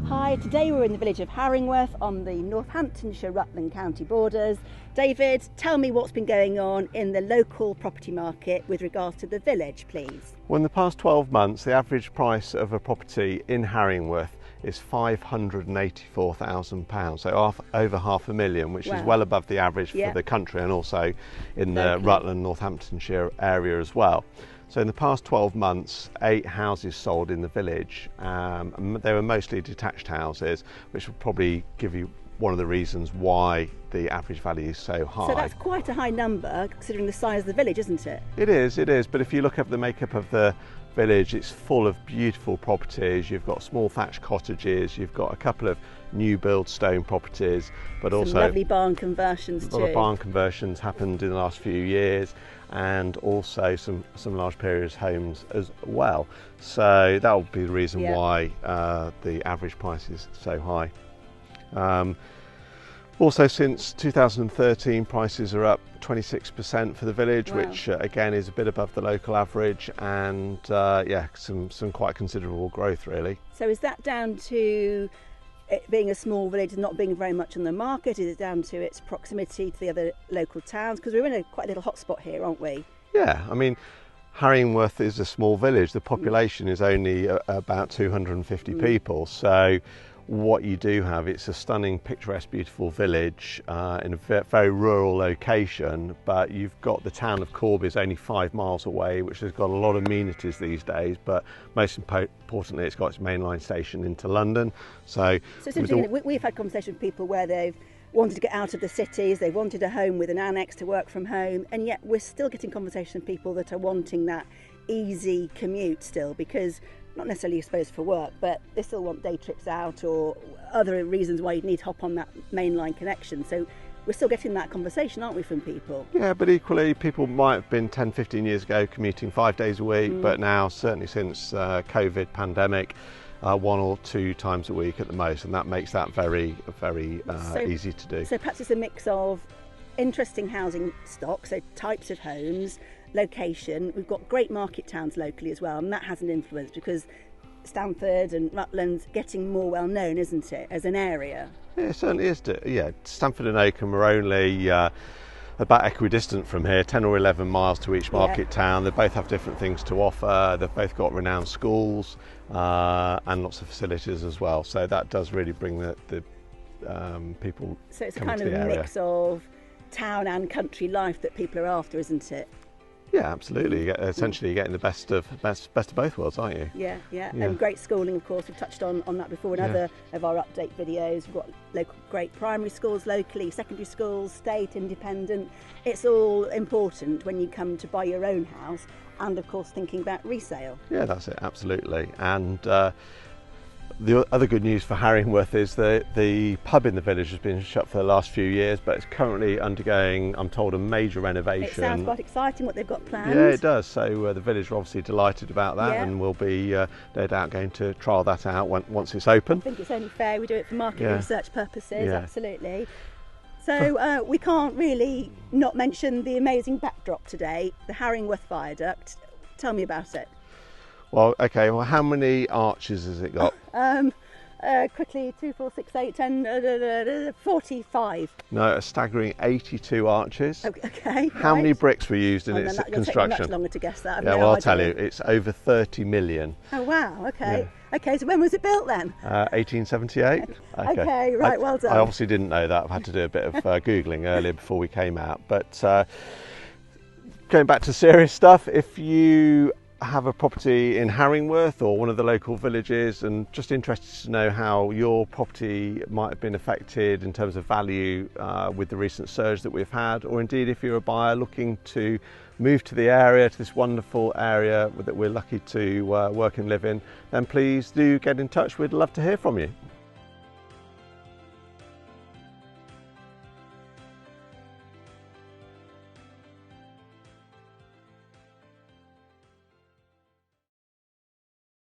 Hi, today we're in the village of Harringworth on the Northamptonshire Rutland County borders. David, tell me what's been going on in the local property market with regards to the village, please. Well, in the past 12 months, the average price of a property in Harringworth is £584,000, so over £500,000, which is well above the average for the country and also in the Rutland, Northamptonshire area as well. So in the past 12 months, 8 houses sold in the village. They were mostly detached houses, which will probably give you one of the reasons why the average value is so high. So that's quite a high number considering the size of the village, isn't it? It is, but if you look at the makeup of the village, it's full of beautiful properties. You've got small thatched cottages, you've got a couple of new build stone properties, but also some lovely barn conversions too. A lot of barn conversions happened in the last few years, and also some large period homes as well. So that would be the reason why the average price is so high. Also, since 2013, prices are up 26% for the village, which again is a bit above the local average, and some quite considerable growth really. So is that down to it being a small village and not being very much on the market? Is it down to its proximity to the other local towns? Because we're in quite a little hotspot here, aren't we? Yeah, I mean, Harringworth is a small village. The population is only about 250 people, so what you do have, it's a stunning, picturesque, beautiful village in a very rural location, but you've got the town of Corby is only 5 miles away, which has got a lot of amenities these days, but most importantly it's got its mainline station into London. So it's interesting. We've had conversations with people where they've wanted to get out of the cities, they wanted a home with an annex to work from home, and yet we're still getting conversations with people that are wanting that easy commute still, because not necessarily, I suppose, for work, but they still want day trips out or other reasons why you'd need to hop on that mainline connection. So we're still getting that conversation, aren't we, from people? Yeah, but equally, people might have been 10, 15 years ago commuting 5 days a week, but now, certainly since COVID pandemic, 1 or 2 times a week at the most, and that makes that very easy to do. So perhaps it's a mix of interesting housing stock, so types of homes, location. We've got great market towns locally as well, and that has an influence because Stamford and Rutland's getting more well known, isn't it, as an area? Yeah, it certainly is. Yeah, Stamford and Oakham are only about equidistant from here, 10 or 11 miles to each market town. They both have different things to offer. They've both got renowned schools and lots of facilities as well. So that does really bring the people. So it's a kind of mix of town and country life that people are after, isn't it? Yeah, absolutely. Essentially, you're getting the best of both worlds, aren't you? Yeah. And great schooling, of course. We've touched on that before in other of our update videos. We've got great primary schools locally, secondary schools, state, independent. It's all important when you come to buy your own house, and of course thinking about resale. Yeah, that's it, absolutely. And the other good news for Harringworth is that the pub in the village has been shut for the last few years, but it's currently undergoing, I'm told, a major renovation. It sounds quite exciting what they've got planned. Yeah, it does. So the village are obviously delighted about that, and we'll be no doubt going to trial that out once it's open. I think it's only fair we do it for market research purposes, absolutely. So we can't really not mention the amazing backdrop today, the Harringworth Viaduct. Tell me about it. Well, okay, how many arches has it got? Quickly, 2, 4, 6, 8, 10, 45. No, a staggering 82 arches. Okay. How many bricks were used in its construction? Take me much longer to guess that. I'll tell you, it's over 30 million. Oh, wow, okay. Yeah. Okay, so when was it built then? 1878. Okay, right, well done. I obviously didn't know that. I've had to do a bit of Googling earlier before we came out. But going back to serious stuff, if you have a property in Harringworth or one of the local villages and just interested to know how your property might have been affected in terms of value with the recent surge that we've had, or indeed if you're a buyer looking to move to the area, to this wonderful area that we're lucky to work and live in, then please do get in touch. We'd love to hear from you.